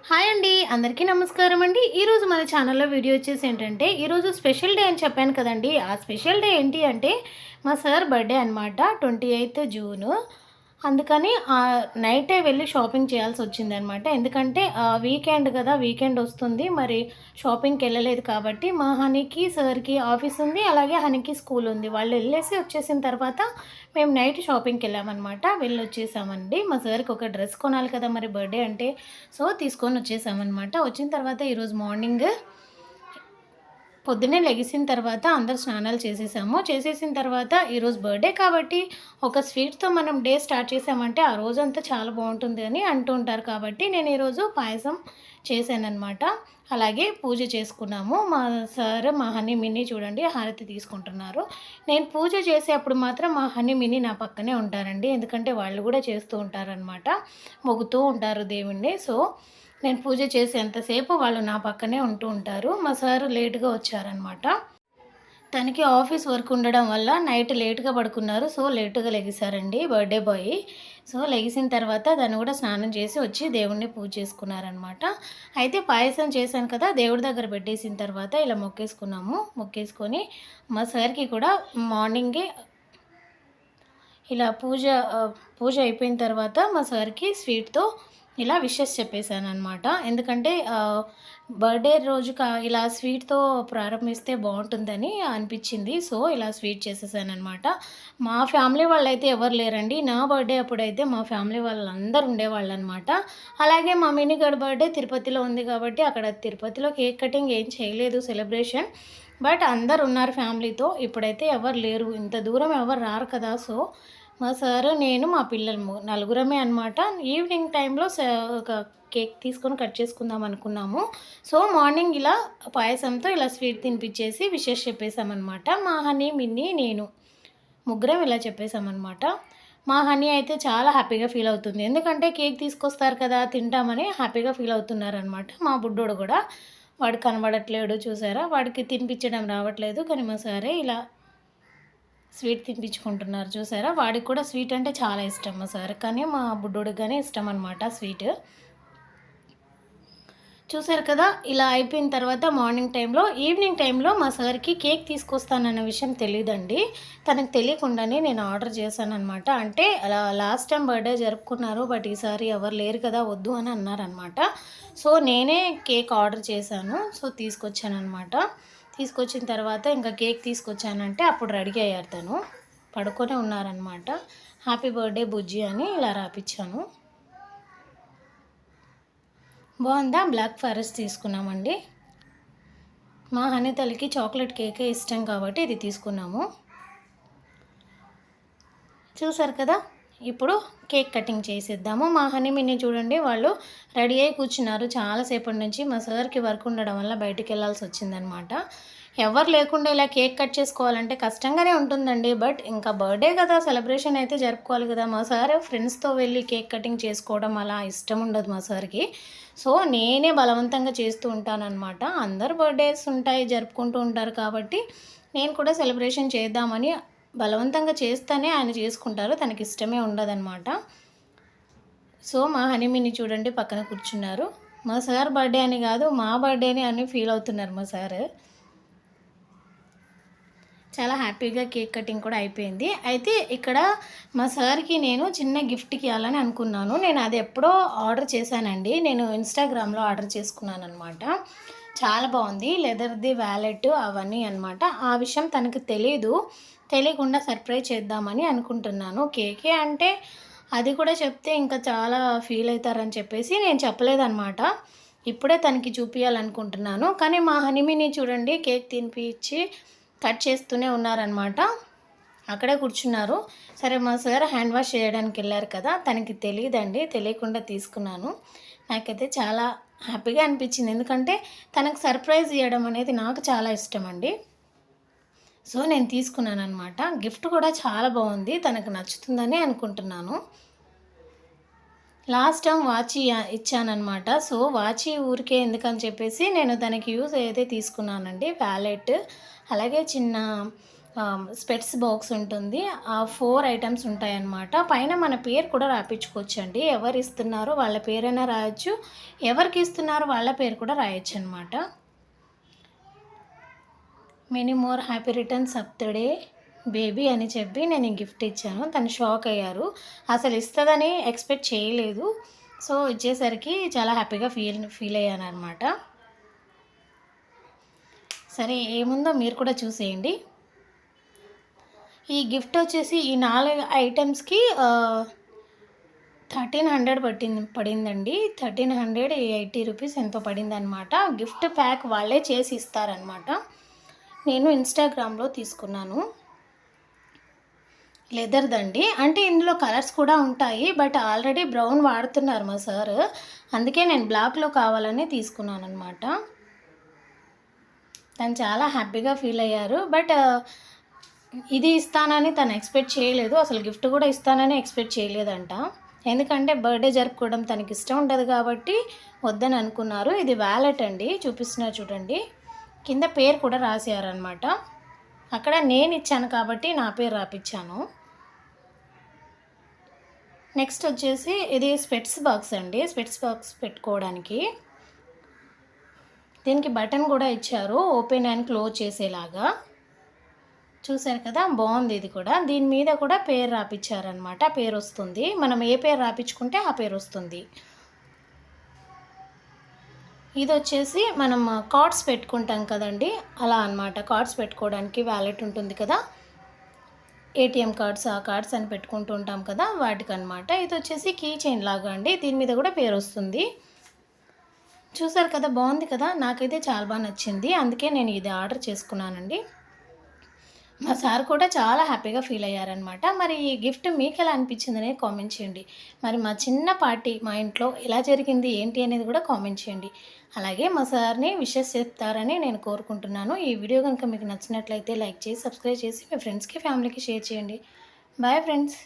Hi అండి, అందరికీ నమస్కారం అండి. ఈరోజు మన ఛానల్లో వీడియో వచ్చేసి ఏంటంటే, ఈరోజు స్పెషల్ డే అని చెప్పాను కదండి. ఆ స్పెషల్ డే ఏంటి అంటే మా సార్ బర్త్డే అనమాట, 28th జూను. అందుకని నైటే వెళ్ళి షాపింగ్ చేయాల్సి వచ్చిందనమాట. ఎందుకంటే వీకెండ్ కదా, వీకెండ్ వస్తుంది. మరి షాపింగ్కి వెళ్ళలేదు కాబట్టి మా హనీకి సార్కి ఆఫీస్ ఉంది, అలాగే హనీకి స్కూల్ ఉంది. వాళ్ళు వెళ్ళేసి వచ్చేసిన తర్వాత మేము నైట్ షాపింగ్కి వెళ్ళామన్నమాట. వెళ్ళి వచ్చేసామండి. మా సార్కి ఒక డ్రెస్ కొనాలి కదా మరి బర్త్డే అంటే, సో తీసుకొని వచ్చేసామన్నమాట. వచ్చిన తర్వాత ఈరోజు మార్నింగ్ పొద్దున్నే లెగిసిన తర్వాత అందరు స్నానాలు చేసేసాము. చేసేసిన తర్వాత ఈరోజు బర్త్డే కాబట్టి ఒక స్వీట్‌తో మనం డే స్టార్ట్ చేసామంటే ఆ రోజంతా చాలా బాగుంటుంది అని అంటూ ఉంటారు. కాబట్టి నేను ఈరోజు పాయసం చేశాననమాట. అలాగే పూజ చేసుకున్నాము. మా సార్, మా హనీ, మిన్నీ చూడండి హారతి తీసుకుంటున్నారు. నేను పూజ చేసేప్పుడు మాత్రం మా హనీ, మిన్నీ నా పక్కనే ఉంటారండి. ఎందుకంటే వాళ్ళు కూడా చేస్తూ ఉంటారనమాట. మొక్కుతూ ఉంటారు దేవుడిని. సో నేను పూజ చేసేంతసేపు వాళ్ళు నా పక్కనే ఉంటూ ఉంటారు. మా సారు లేట్‌గా వచ్చారనమాట. తనకి ఆఫీస్ వర్క్ ఉండడం వల్ల నైట్ లేట్‌గా పడుకున్నారు. సో లేట్‌గా లెగిసారండి బర్త్‌డే బాయ్. సో లెగిసిన తర్వాత తను కూడా స్నానం చేసి వచ్చి దేవుడిని పూజ చేసుకున్నారనమాట. అయితే పాయసం చేశాను కదా, దేవుడి దగ్గర పెట్టేసిన తర్వాత ఇలా మొక్కేసుకున్నాము. మొక్కేసుకొని మా సార్‌కి కూడా మార్నింగే ఇలా పూజ అయిపోయిన తర్వాత మా సార్‌కి స్వీట్‌తో ఇలా విషెస్ చెప్పేసాననమాట. ఎందుకంటే బర్త్‌డే రోజు ఇలా స్వీట్‌తో ప్రారంభిస్తే బావుంటుందని అనిపిచ్చింది. సో, ఇలా స్వీట్ చేసేసాననమాట. మా ఫ్యామిలీ వాళ్ళైతే ఎవరు లేరండి. నా బర్త్‌డే అప్పుడైతే మా ఫ్యామిలీ వాళ్ళందరూ ఉండేవాళ్ళనమాట. అలాగే మా మినిగాడి బర్త్‌డే తిరుపతిలో ఉంది కాబట్టి అక్కడ తిరుపతిలో కేక్ కటింగ్ ఏం చేయలేదు సెలబ్రేషన్. బట్ అందరున్నారు ఫ్యామిలీతో. ఇప్పుడైతే ఎవరు లేరు. ఇంత దూరం ఎవరు రారు కదా! సో మా సారు, నేను, మా పిల్లలము నలుగురమే అనమాట. ఈవినింగ్ టైంలో ఒక కేక్ తీసుకొని కట్ చేసుకుందాం అనుకున్నాము. సో, మార్నింగ్ ఇలా పాయసంతో ఇలా స్వీట్ తినిపించేసి విషెస్ చెప్పేసామనమాట. మా హనీ, మిన్నీ, నేను ముగ్గురం ఇలా చెప్పేసామనమాట. మా హనీ అయితే చాలా హ్యాపీగా ఫీల్ అవుతుంది. ఎందుకంటే కేక్ తీసుకొస్తారు కదా, తింటామని హ్యాపీగా ఫీల్ అవుతున్నారనమాట. మా బుడ్డోడు కూడా వాడు కనబడట్లేడు చూసారా, వాడికి తినిపించడం రావట్లేదు. కానీ మా సారే ఇలా స్వీట్ తినిపించుకుంటున్నారు చూసారా. వాడికి కూడా స్వీట్ అంటే చాలా ఇష్టం మా సార్, కానీ మా బుడ్డోడికి కానీ ఇష్టం అనమాట స్వీట్. చూసారు కదా, ఇలా అయిపోయిన తర్వాత ఈవినింగ్ టైంలో మా సార్కి కేక్ తీసుకొస్తానన్న విషయం తెలియదండి. తనకు తెలియకుండానే నేను ఆర్డర్ చేశాననమాట. అంటే అలా లాస్ట్ టైం బర్త్డే జరుపుకున్నారు, బట్ ఈసారి ఎవరు లేరు కదా, వద్దు అని అన్నారనమాట. సో నేనే కేక్ ఆర్డర్ చేశాను. సో తీసుకొచ్చానమాట. తీసుకొచ్చిన తర్వాత ఇంకా కేక్ తీసుకొచ్చానంటే అప్పుడు రెడీ అయ్యారు. తను పడుకొని ఉన్నారనమాట. హ్యాపీ బర్త్డే బుజ్జి అని ఇలా రాపిచ్చాను. బాగుందా? బ్లాక్ ఫారెస్ట్ తీసుకున్నామండి. మా హనీ తల్లికి చాక్లెట్ కేకే ఇష్టం కాబట్టి ఇది తీసుకున్నాము. చూసారు కదా, ఇప్పుడు కేక్ కటింగ్ చేసేద్దాము. మా హనీ, మిన్నీ చూడండి వాళ్ళు రెడీ అయ్యి కూర్చున్నారు చాలాసేపటి నుంచి. మా సార్కి వర్క్ ఉండడం వల్ల బయటికి వెళ్ళాల్సి వచ్చిందనమాట. ఎవరు లేకుండా ఇలా కేక్ కట్ చేసుకోవాలంటే కష్టంగానే ఉంటుందండి. బట్ ఇంకా బర్త్డే కదా, సెలబ్రేషన్ అయితే జరుపుకోవాలి కదా. మా సార్ ఫ్రెండ్స్తో వెళ్ళి కేక్ కటింగ్ చేసుకోవడం అలా ఇష్టం ఉండదు మా సార్కి. సో నేనే బలవంతంగా చేస్తూ ఉంటానన్నమాట. అందరు బర్త్డేస్ ఉంటాయి, జరుపుకుంటూ ఉంటారు కాబట్టి నేను కూడా సెలబ్రేషన్ చేద్దామని బలవంతంగా చేస్తేనే ఆయన చేసుకుంటారు. తనకి ఇష్టమే ఉండదన్నమాట. సో మా హనీ, మిన్నీ చూడండి పక్కన కూర్చున్నారు. మా సార్ బర్త్డే అని కాదు, మా బర్త్డేని అని ఫీల్ అవుతున్నారు మా సార్. చాలా హ్యాపీగా కేక్ కటింగ్ కూడా అయిపోయింది. అయితే ఇక్కడ మా సార్కి నేను చిన్న గిఫ్ట్కి ఇవ్వాలని అనుకున్నాను. నేను అది ఎప్పుడో ఆర్డర్ చేశానండి. నేను ఇన్స్టాగ్రామ్లో ఆర్డర్ చేసుకున్నాను అనమాట. చాలా బాగుంది, లెదర్ది వ్యాలెట్ అవన్నీ అనమాట. ఆ విషయం తనకు తెలియకుండా సర్ప్రైజ్ చేద్దామని అనుకుంటున్నాను. కేకే అంటే అది కూడా చెప్తే ఇంకా చాలా ఫీల్ అవుతారని చెప్పేసి నేను చెప్పలేదన్నమాట. ఇప్పుడే తనకి చూపించాలనుకుంటున్నాను. కానీ మా హనీమిని చూడండి కేక్ తినిపించి కట్ చేస్తూనే ఉన్నారనమాట. అక్కడే కూర్చున్నారు. సరే మా సార్ హ్యాండ్ వాష్ చేయడానికి వెళ్ళారు కదా, తనకి తెలియదండి, తెలియకుండా తీసుకున్నాను. నాకైతే చాలా హ్యాపీగా అనిపించింది. ఎందుకంటే తనకు సర్ప్రైజ్ ఇవ్వడం అనేది నాకు చాలా ఇష్టం అండి. సో నేను తీసుకున్నాను అనమాట. గిఫ్ట్ కూడా చాలా బాగుంది, తనకు నచ్చుతుందని అనుకుంటున్నాను. లాస్ట్ టైం వాచ్ ఇచ్చానమాట. సో వాచ్ ఊరికే ఎందుకని చెప్పేసి నేను తనకి యూజ్ అయితే తీసుకున్నానండి. వ్యాలెట్ అలాగే చిన్న స్పెట్స్ బాక్స్ ఉంటుంది. ఆ 4 ఐటెమ్స్ ఉంటాయన్నమాట. పైన మన పేరు కూడా రాపిచ్చుకోవచ్చండి. ఎవరు ఇస్తున్నారో వాళ్ళ పేరైనా రాయొచ్చు. ఎవరికి ఇస్తున్నారో వాళ్ళ పేరు కూడా రాయొచ్చనమాట. Many more happy returns of the day baby అని చెప్పి నేను ఈ గిఫ్ట్ ఇచ్చాను. తను షాక్ అయ్యారు. అసలు ఇస్తదని ఎక్స్‌పెక్ట్ చేయలేదు. సో, ఇచ్చేసరికి చాలా హ్యాపీగా ఫీల్ అయ్యాననమాట. సరే ఏముందో మీరు కూడా చూసేయండి. ఈ గిఫ్ట్ వచ్చేసి ఈ 4 ఐటెమ్స్‌కి 1300 పడిందండి. 1380 రూపీస్ ఎంతో పడిందనమాట. గిఫ్ట్ ప్యాక్ వాళ్ళే చేసి ఇస్తారనమాట. నేను ఇన్‌స్టాగ్రామ్‌లో తీసుకున్నాను. లెదర్‌దండి. అంటే ఇందులో కలర్స్ కూడా ఉంటాయి. బట్ ఆల్రెడీ బ్రౌన్ వాడుతున్నారు మా సారు. అందుకే నేను బ్లాక్‌లో కావాలని తీసుకున్నాననమాట. తను చాలా హ్యాపీగా ఫీల్ అయ్యారు. బట్ ఇది ఇస్తానని తను ఎక్స్‌పెక్ట్ చేయలేదు. అసలు గిఫ్ట్ కూడా ఇస్తానని ఎక్స్‌పెక్ట్ చేయలేదంట. ఎందుకంటే బర్త్‌డే జరుపుకోవడం తనకిష్టం ఉండదు కాబట్టి వద్దని అనుకున్నారు. ఇది వాలెట్ అండి. చూపిస్తున్నారు చూడండి. కింద పేరు కూడా రాసారనమాట. అక్కడ నేనిచ్చాను కాబట్టి నా పేరు రాపిచ్చాను. నెక్స్ట్ వచ్చేసి ఇది స్పెట్స్ బాక్స్ అండి. స్పెట్స్ బాక్స్ పెట్టుకోవడానికి. దీనికి బటన్ కూడా ఇచ్చారు. ఓపెన్ అండ్ క్లోజ్ చేసేలాగా. చూసారు కదా! బాగుంది ఇది కూడా. దీని మీద కూడా పేరు రాపిచ్చారనమాట. పేరొస్తుంది. మనం ఏ పేరు రాపిచ్చుకుంటే ఆ పేరొస్తుంది. ఇదొచ్చేసి మనం కార్డ్స్ పెట్టుకుంటాం కదండీ! అలా అనమాట. కార్డ్స్ పెట్టుకోవడానికి వాలెట్ ఉంటుంది కదా! ఏటీఎం కార్డ్స్, ఆ కార్డ్స్ అని పెట్టుకుంటూ ఉంటాం కదా! వాటికనమాట. ఇదొచ్చేసి కీ చైన్ లాగా అండి. దీని మీద కూడా పేరొస్తుంది. చూసారు కదా! బాగుంది కదా! నాకైతే చాలా బాగా నచ్చింది. అందుకే నేను ఇది ఆర్డర్ చేసుకున్నానండి. మా సార్ కూడా చాలా హ్యాపీగా ఫీల్ అయ్యారనమాట. మరి ఈ గిఫ్ట్ మీకెలా అనిపించిందనేది కామెంట్ చేయండి. మరి మా చిన్న పార్టీ మా ఇంట్లో ఎలా జరిగింది ఏంటి అనేది కూడా కామెంట్ చేయండి. అలాగే మా సార్‌ని విషెస్ చెప్తారని నేను కోరుకుంటున్నాను. ఈ వీడియో గనుక మీకు నచ్చినట్లయితే లైక్ చేసి, సబ్స్క్రైబ్ చేసి మీ ఫ్రెండ్స్‌కి, ఫ్యామిలీకి షేర్ చేయండి. Bye friends.